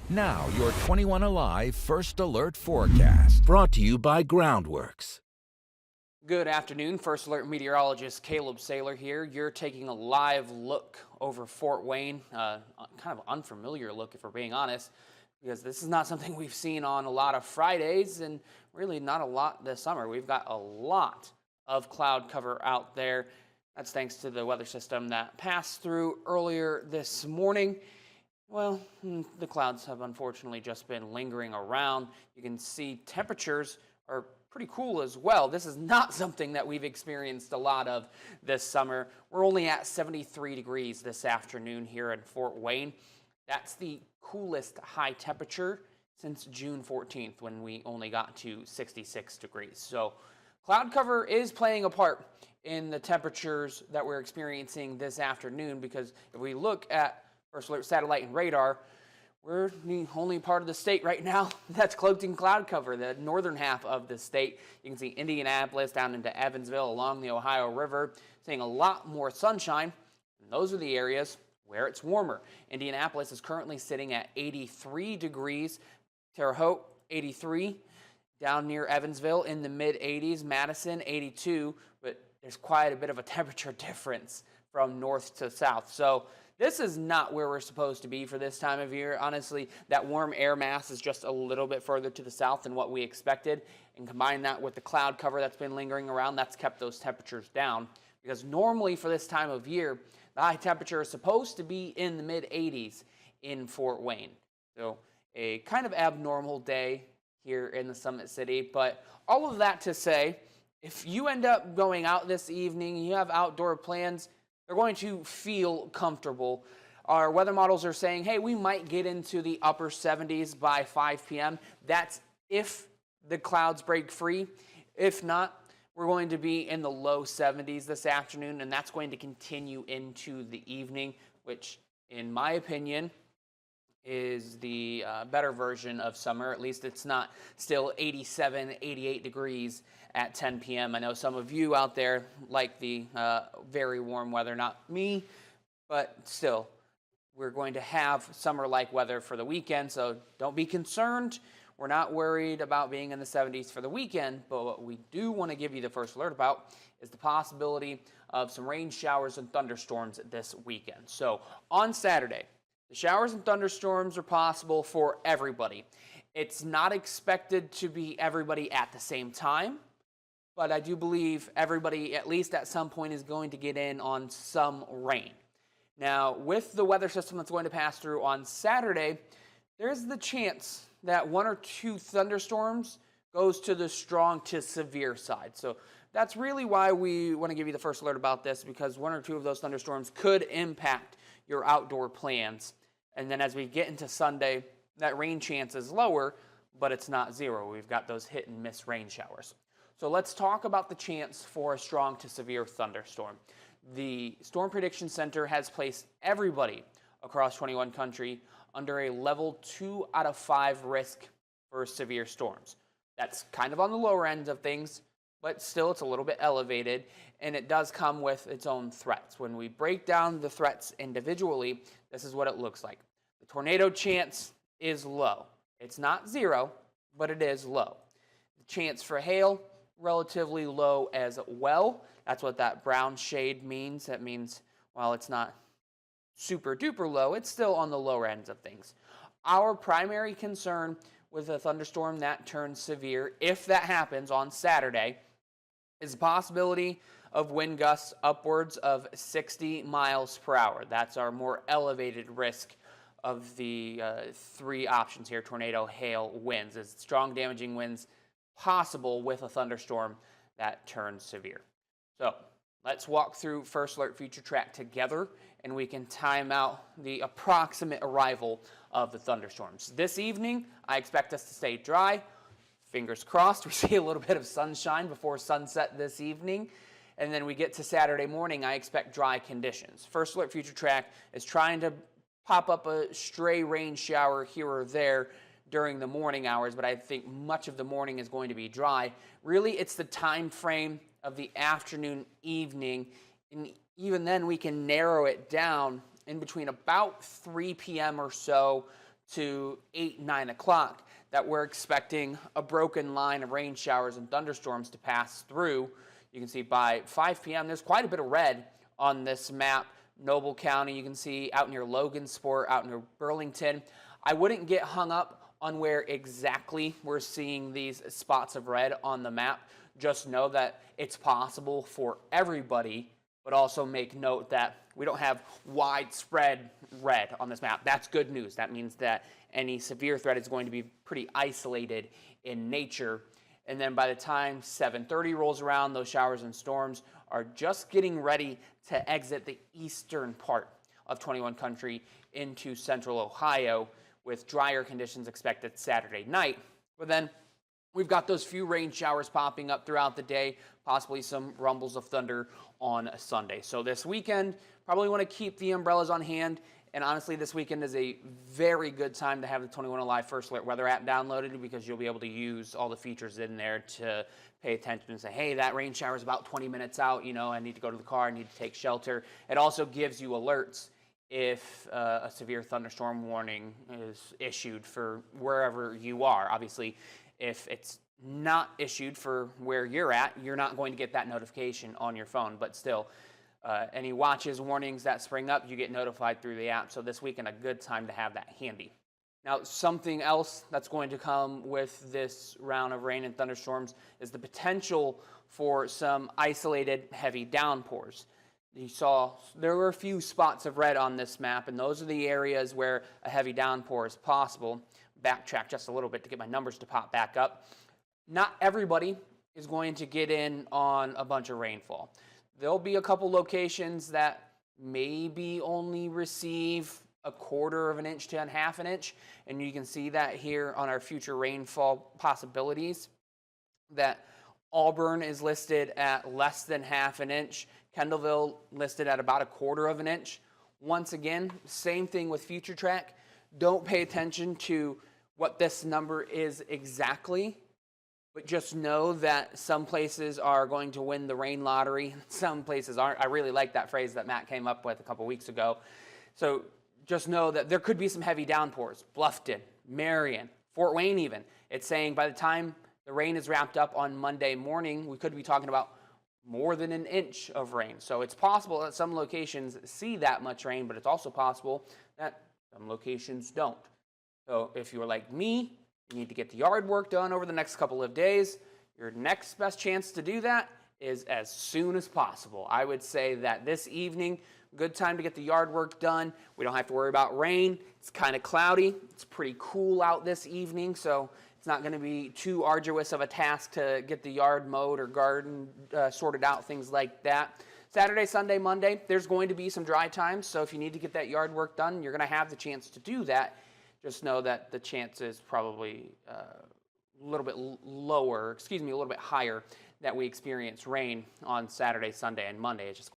Now, your 21Alive First Alert forecast. Brought to you by Groundworks. Good afternoon. First Alert meteorologist Caleb Saylor here. You're taking a live look over Fort Wayne. Kind of unfamiliar look, if we're being honest, because this is not something we've seen on a lot of Fridays and really not a lot this summer. We've got a lot of cloud cover out there. That's thanks to the weather system that passed through earlier this morning. Well, the clouds have unfortunately just been lingering around. You can see temperatures are pretty cool as well. This is not something that we've experienced a lot of this summer. We're only at 73 degrees this afternoon here in Fort Wayne. That's the coolest high temperature since June 14th when we only got to 66 degrees. So cloud cover is playing a part in the temperatures that we're experiencing this afternoon, because if we look at First Alert satellite and radar, we're the only part of the state right now that's cloaked in cloud cover, the northern half of the state. You can see Indianapolis down into Evansville along the Ohio River, seeing a lot more sunshine. And those are the areas where it's warmer. Indianapolis is currently sitting at 83 degrees. Terre Haute, 83. Down near Evansville in the mid-80s. Madison, 82. But there's quite a bit of a temperature difference from north to south. So this is not where we're supposed to be for this time of year. Honestly, that warm air mass is just a little bit further to the south than what we expected. And combine that with the cloud cover that's been lingering around, that's kept those temperatures down. Because normally for this time of year, the high temperature is supposed to be in the mid-80s in Fort Wayne. So a kind of abnormal day here in the Summit City. But all of that to say, if you end up going out this evening, you have outdoor plans, they're going to feel comfortable. Our weather models are saying, hey, we might get into the upper 70s by 5 p.m. That's if the clouds break free. If not, we're going to be in the low 70s this afternoon, and that's going to continue into the evening, which, in my opinion, is the better version of summer. At least it's not still 87, 88 degrees at 10 p.m. I know some of you out there like the very warm weather, not me, but still, we're going to have summer-like weather for the weekend, so don't be concerned. We're not worried about being in the 70s for the weekend, but what we do want to give you the first alert about is the possibility of some rain showers and thunderstorms this weekend. So on Saturday, the showers and thunderstorms are possible for everybody. It's not expected to be everybody at the same time, but I do believe everybody, at least at some point, is going to get in on some rain. Now, with the weather system that's going to pass through on Saturday, there's the chance that one or two thunderstorms goes to the strong to severe side. So that's really why we want to give you the first alert about this, because one or two of those thunderstorms could impact your outdoor plans. And then as we get into Sunday, that rain chance is lower, but it's not zero. We've got those hit and miss rain showers. So let's talk about the chance for a strong to severe thunderstorm. The Storm Prediction Center has placed everybody across 21 country under a level 2 out of 5 risk for severe storms. That's kind of on the lower end of things, but still it's a little bit elevated, and it does come with its own threats. When we break down the threats individually, this is what it looks like. The tornado chance is low. It's not zero, but it is low. The chance for hail, relatively low as well. That's what that brown shade means. That means while it's not super duper low, it's still on the lower ends of things. Our primary concern with a thunderstorm that turns severe, if that happens on Saturday, is the possibility of wind gusts upwards of 60 miles per hour. That's our more elevated risk of the three options here: tornado, hail, winds. Is strong damaging winds possible with a thunderstorm that turns severe? So let's walk through First Alert Future Track together, and we can time out the approximate arrival of the thunderstorms. This evening, I expect us to stay dry. Fingers crossed, we see a little bit of sunshine before sunset this evening. And then we get to Saturday morning, I expect dry conditions. First Alert Future Track is trying to pop up a stray rain shower here or there during the morning hours, but I think much of the morning is going to be dry. Really, it's the time frame of the afternoon, evening, and even then we can narrow it down in between about 3 p.m. or so to 8, 9 o'clock that we're expecting a broken line of rain showers and thunderstorms to pass through. You can see by 5 p.m. there's quite a bit of red on this map. Noble County, you can see out near Logansport, out near Burlington. I wouldn't get hung up on where exactly we're seeing these spots of red on the map. Just know that it's possible for everybody, but also make note that we don't have widespread red on this map. That's good news. That means that any severe threat is going to be pretty isolated in nature. And then by the time 7:30 rolls around, those showers and storms are just getting ready to exit the eastern part of 21 Country into central Ohio, with drier conditions expected Saturday night. But then we've got those few rain showers popping up throughout the day, possibly some rumbles of thunder on Sunday. So this weekend, probably want to keep the umbrellas on hand. And honestly, this weekend is a very good time to have the 21Alive First Alert weather app downloaded, because you'll be able to use all the features in there to pay attention and say, hey, that rain shower is about 20 minutes out. You know, I need to go to the car, I need to take shelter. It also gives you alerts if a severe thunderstorm warning is issued for wherever you are. Obviously, if it's not issued for where you're at, you're not going to get that notification on your phone. But still, any watches, warnings that spring up, you get notified through the app. So this weekend, a good time to have that handy. Now, something else that's going to come with this round of rain and thunderstorms is the potential for some isolated heavy downpours. You saw there were a few spots of red on this map, and those are the areas where a heavy downpour is possible. Backtrack just a little bit to get my numbers to pop back up. Not everybody is going to get in on a bunch of rainfall. There'll be a couple locations that maybe only receive a quarter of an inch to a half an inch, and you can see that here on our future rainfall possibilities, that Auburn is listed at less than half an inch, Kendallville listed at about a quarter of an inch. Once again, same thing with future track. Don't pay attention to what this number is exactly, but just know that some places are going to win the rain lottery, some places aren't. I really like that phrase that Matt came up with a couple weeks ago. So just know that there could be some heavy downpours. Bluffton, Marion, Fort Wayne even. It's saying by the time the rain is wrapped up on Monday morning, we could be talking about more than an inch of rain. So it's possible that some locations see that much rain, but it's also possible that some locations don't. So if you're like me, you need to get the yard work done over the next couple of days. Your next best chance to do that is as soon as possible. I would say that this evening, good time to get the yard work done. We don't have to worry about rain. It's kind of cloudy. It's pretty cool out this evening, so it's not going to be too arduous of a task to get the yard mowed or garden sorted out, things like that. Saturday, Sunday, Monday, there's going to be some dry times, so if you need to get that yard work done, you're going to have the chance to do that. Just know that the chance is probably a little bit higher that we experience rain on Saturday, Sunday, and Monday. It's just